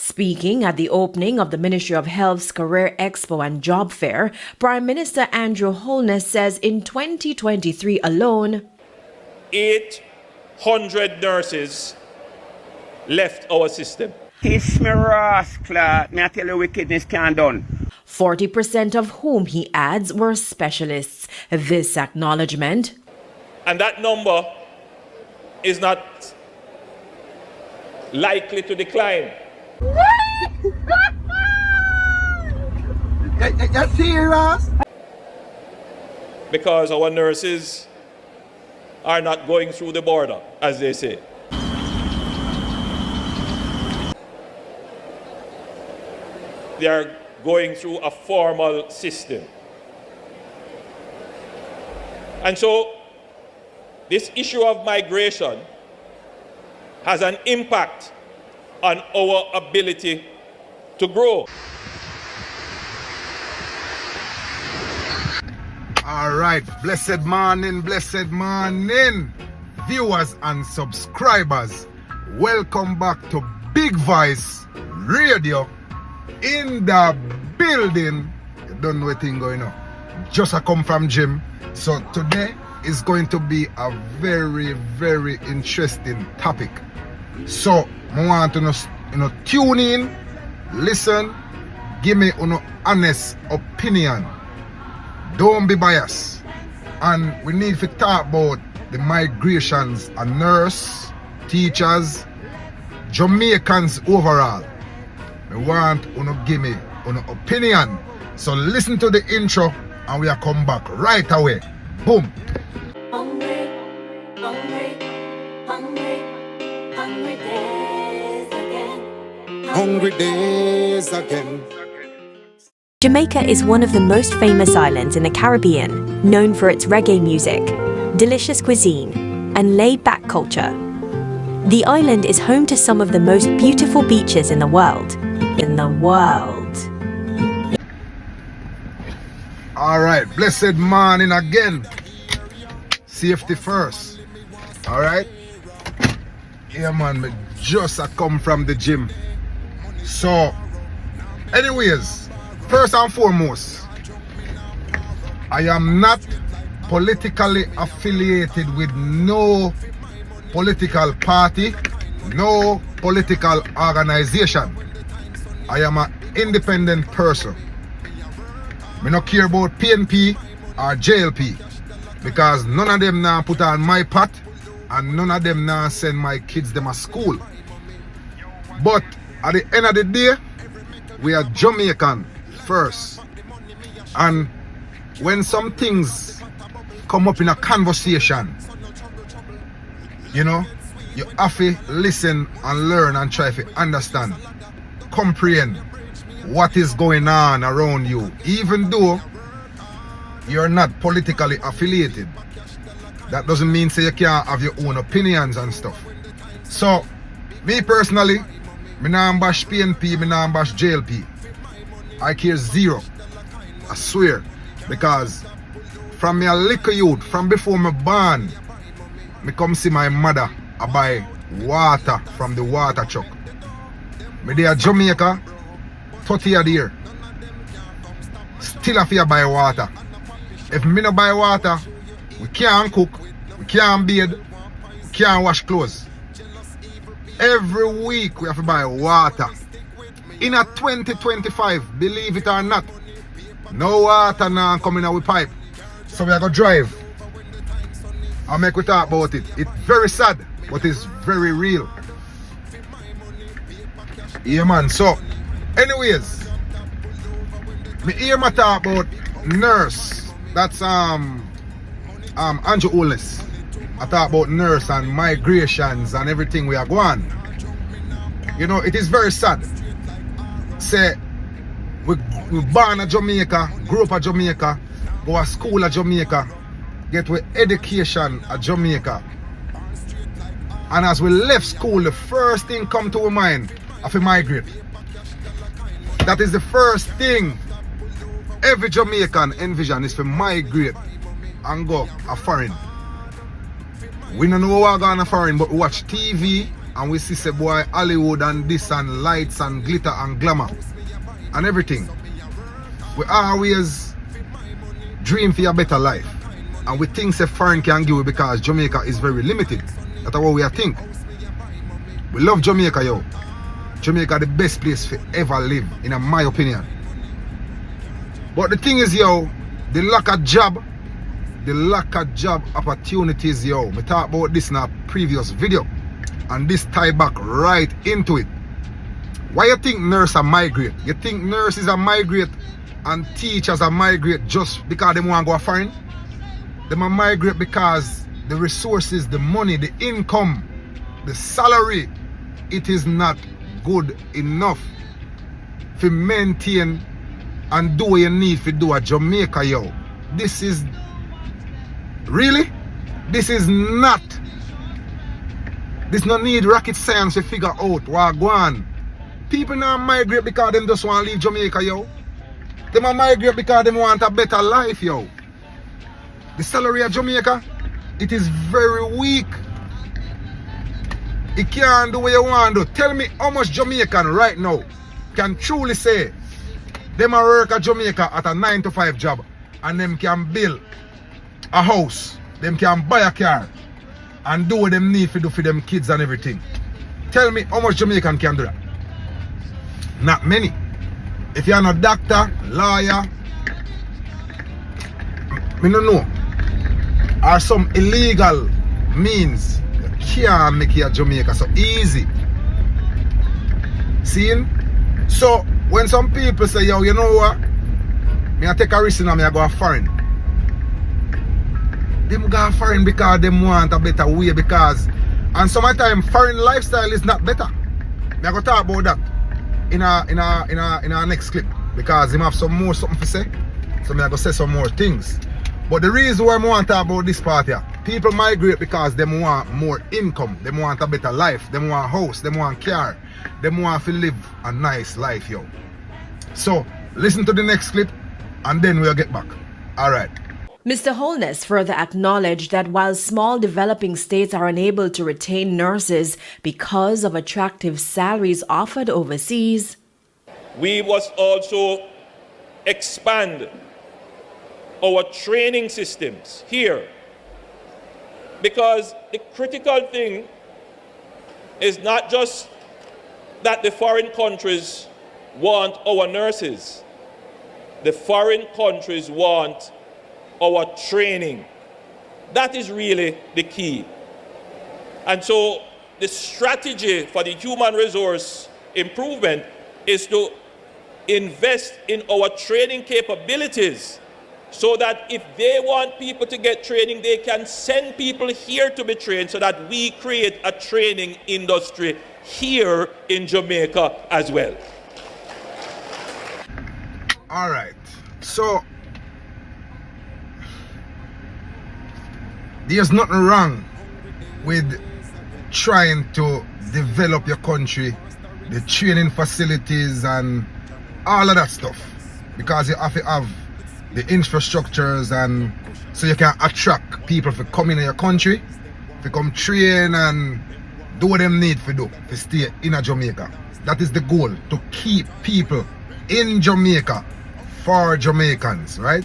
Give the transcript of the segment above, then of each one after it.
Speaking at the opening of the Ministry of Health's Career Expo and Job Fair, Prime Minister Andrew Holness says in 2023 alone, 800 nurses left our system. Kiss me rascal, me I tell you wickedness can't done. 40% of whom, he adds, were specialists. This acknowledgement, And that number is not likely to decline. You're serious? Because our nurses are not going through the border, as they say. They are going through a formal system. And so, this issue of migration has an impact on our ability to grow. All right, blessed morning, viewers and subscribers. Welcome back to Big Voice Radio in the building. You don't know what thing going on. Just I come from gym. So today is going to be a very, very interesting topic. So I want to tune in, listen, give me an honest opinion. Don't be biased. And we need to talk about the migrations of nurse, teachers, Jamaicans overall. I want to give me an opinion. So listen to the intro and we'll come back right away. Boom. Hungry, hungry, hungry, hungry days again. Hungry days again. Jamaica is one of the most famous islands in the Caribbean, known for its reggae music, delicious cuisine, and laid-back culture. The island is home to some of the most beautiful beaches in the world. All right, blessed morning again. Safety first. All right. Yeah, man, me just come from the gym. So, anyways, first and foremost, I am not politically affiliated with no political party, no political organization. I am an independent person. I don't care about PNP or JLP because none of them now put on my pot and none of them now send my kids them to school. But at the end of the day, we are Jamaican first. And when some things come up in a conversation, you know, you have to listen and learn and try to understand, comprehend what is going on around you, even though you're not politically affiliated. That doesn't mean say you can't have your own opinions and stuff. So, me personally, me nah bash PNP, me nah bash JLP. I care zero. I swear. Because from me a little youth, from before me born, me come see my mother I buy water from the water truck. Me there Jamaica 30 a year. Still have to buy water. If me no buy water, we can't cook, we can't bathe, we can't wash clothes. Every week we have to buy water. In a 2025, believe it or not, no water now coming out with pipe. So we are going to drive and make we talk about it. It's very sad, but it's very real. Yeah, man. So, anyways, me hear my talk about nurse. That's Andrew HOLNESS. I talk about nurse and migrations and everything we are going. You know, it is very sad. Say, we born in Jamaica, grew up in Jamaica, go to school in Jamaica, get with education in Jamaica. And as we left school, the first thing come to our mind, of a migrate. That is the first thing every Jamaican envision is to migrate and go a foreign. We don't know what we're going to foreign, but we watch TV, and we see say boy Hollywood and this and lights and glitter and glamour and everything. We always dream for a better life. And we think say foreign can give it because Jamaica is very limited. That's what we think. We love Jamaica, yo. Jamaica the best place to ever live, in my opinion. But the thing is, yo, the lack of job opportunities, yo. We talked about this in a previous video, and this tie back right into it. Why you think nurses are migrate? You think nurses are migrate and teachers are migrate just because they want to go foreign? They are migrate because the resources, the money, the income, the salary, it is not good enough to maintain and do what you need to do at Jamaica, yo. This is really, this no need rocket science to figure out what go on. People now migrate because them just want to leave Jamaica, yo. They migrate because they want a better life, yo. The salary of Jamaica, it is very weak. It can't do what you want to do. Tell me how much Jamaican right now can truly say them a work at Jamaica at a 9-to-5 job and them can build a house, them can buy a car and do what them need to do for them kids and everything. Tell me how much Jamaican can do that. Not many. If you're not a doctor, lawyer, me don't know, or some illegal means, you can't make it at Jamaica so easy. See? So when some people say, yo, you know what? Me I take a risk and I go foreign. Them go foreign because them want a better way, because and sometimes foreign lifestyle is not better. Me I go talk about that in our next clip, because him have some more something to say. So me I go say some more things. But the reason why I want to talk about this part here, people migrate because they want more income, they want a better life, they want a house, they want a car, they want to live a nice life, yo. So listen to the next clip and then we'll get back. Alright. Mr. Holness further acknowledged that while small developing states are unable to retain nurses because of attractive salaries offered overseas, we must also expand our training systems here, because the critical thing is not just that the foreign countries want our nurses. The foreign countries want our training. That is really the key. And so the strategy for the human resource improvement is to invest in our training capabilities, so that if they want people to get training, they can send people here to be trained, so that we create a training industry here in Jamaica as well. All right. So there's nothing wrong with trying to develop your country, the training facilities and all of that stuff, because you have to have the infrastructures, and so you can attract people to come in your country, to come train and do what they need to do to stay in Jamaica. That is the goal, to keep people in Jamaica for Jamaicans, right?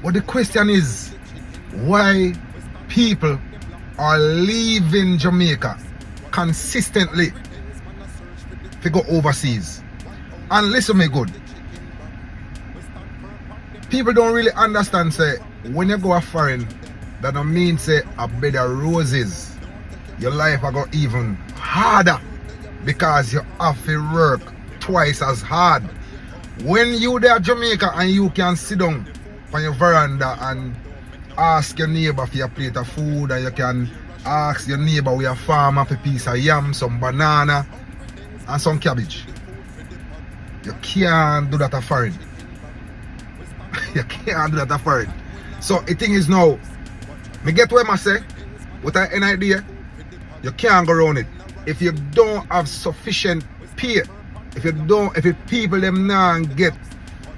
But the question is, why people are leaving Jamaica consistently to go overseas? And listen me good. People don't really understand, say, when you go a foreign, that don't mean, say, a bed of roses. Your life will go even harder, because you have to work twice as hard. When you there Jamaica and you can sit down on your veranda and ask your neighbor for your plate of food, and you can ask your neighbor where your farm have a piece of yam, some banana and some cabbage. You can't do that a foreign. You can't do that a foreign. So the thing is now, me get what I say, without any idea, you can't go around it. If you don't have sufficient pay, if the people them now get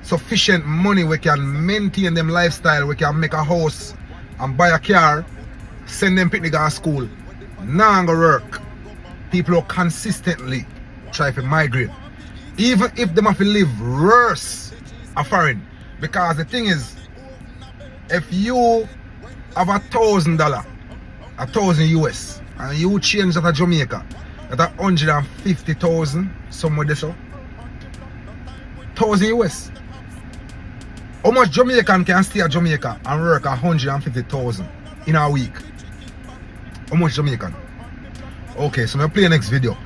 sufficient money, we can maintain them lifestyle, we can make a house and buy a car, send them picnic to school, now go work People who consistently try to migrate. Even if they have to live worse a foreign. Because the thing is, if you have $1,000, 1,000 US, and you change that to Jamaica, that's 150,000 somewhere there, so 1,000 US. How much Jamaican can stay at Jamaica and work 150,000 in a week? How much Jamaican? Okay, so I'm gonna play the next video,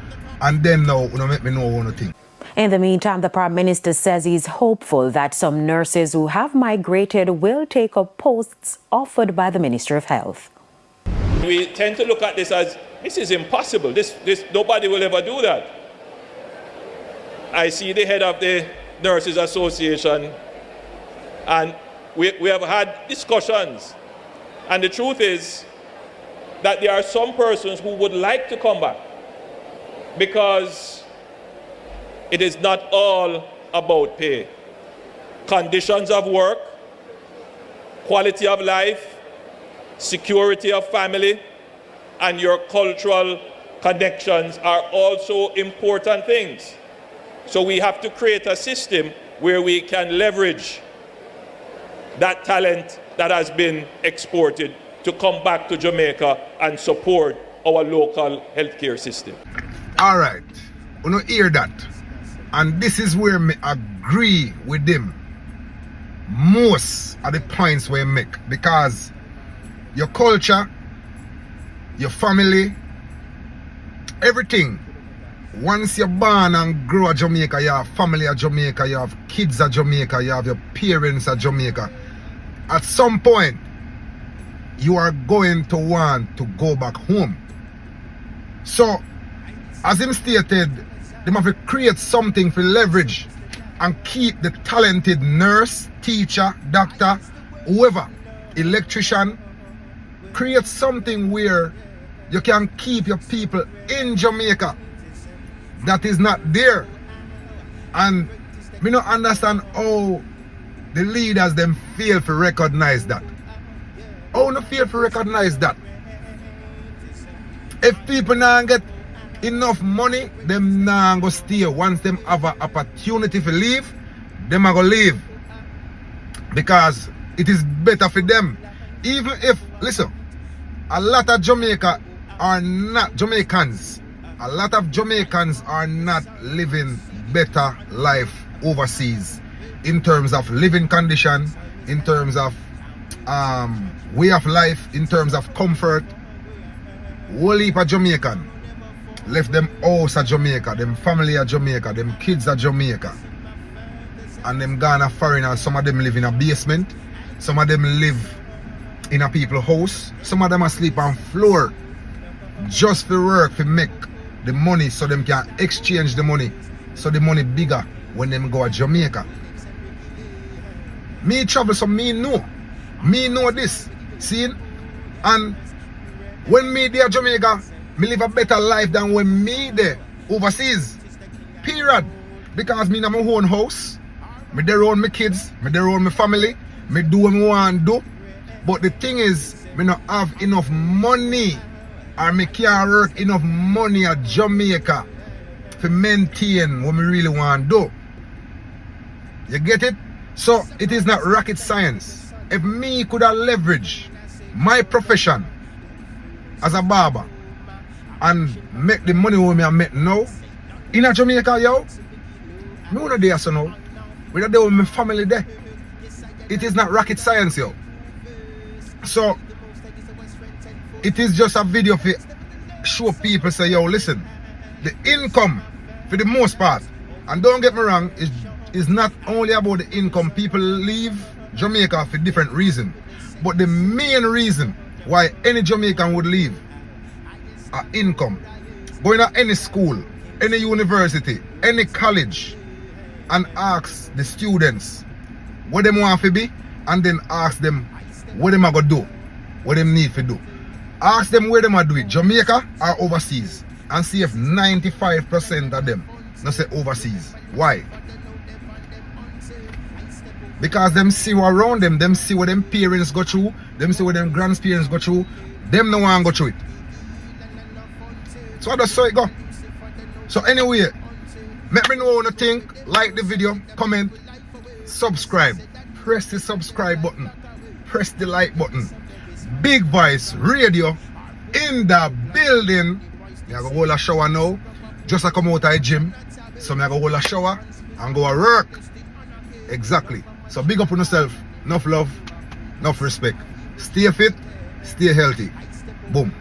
and then now you make me know one thing. In the meantime, the Prime Minister says he's hopeful that some nurses who have migrated will take up posts offered by the Ministry of Health. We tend to look at this as, this is impossible. This nobody will ever do that. I see the head of the Nurses Association, and we have had discussions. And the truth is that there are some persons who would like to come back because it is not all about pay. Conditions of work, quality of life, security of family, and your cultural connections are also important things. So we have to create a system where we can leverage that talent that has been exported to come back to Jamaica and support our local healthcare system. All right, you know, hear that. And this is where I agree with them most of the points we make, because your culture, your family, everything, once you're born and grow at Jamaica, you have family at Jamaica, you have kids at Jamaica, you have your parents at Jamaica, at some point you are going to want to go back home. So as him stated, they have to create something for leverage and keep the talented nurse, teacher, doctor, whoever, electrician. Create something where you can keep your people in Jamaica that is not there. And we don't understand how the leaders them fail to recognize that. How no fail to recognize that? If people now get enough money, them now go stay. Once them have an opportunity to leave, them are go leave. Because it is better for them. Even if, listen, a lot of Jamaicans are not living better life overseas in terms of living condition, in terms of way of life, in terms of comfort. Whole heap of Jamaican left them house at Jamaica, them family at Jamaica, them kids at Jamaica, and them gone a foreigner. Some of them live in a basement, some of them live in a people's house, some of them are sleep on floor just for work, to make the money so them can exchange the money, so the money bigger when them go to Jamaica. Me travel, so me know this, see? And when me there Jamaica, me live a better life than when me there overseas, period. Because me in my own house, me there around my kids, me there around my family, me do what me want to do. But the thing is, me not have enough money, or me can't work enough money at Jamaica to maintain what me really want to do. You get it? So it is not rocket science. If me could have leveraged my profession as a barber and make the money what me make now in a Jamaica, yo, me wanna there so now. We are there with my family there. It is not rocket science, yo. So it is just a video for show people, say, yo, listen, the income for the most part, and don't get me wrong, is not only about the income. People leave Jamaica for different reasons, but the main reason why any Jamaican would leave are income. Going to any school, any university, any college, and ask the students what they want to be, and then ask them what they are going to do, what they need to do. Ask them where they are do it, Jamaica or overseas, and see if 95% of them not say overseas. Why? Because them see what around them see what them parents go through, them see what them grandparents go through, them no want to go through it. So I just saw it go. So anyway, let me know what you think. Like the video, comment, subscribe. Press the subscribe button. Press the like button. Big Voice Radio in the building. I go hold a shower now. Just I come out of the gym. So I go hold a shower and go to work. Exactly. So big up on yourself. Enough love, enough respect. Stay fit, stay healthy. Boom.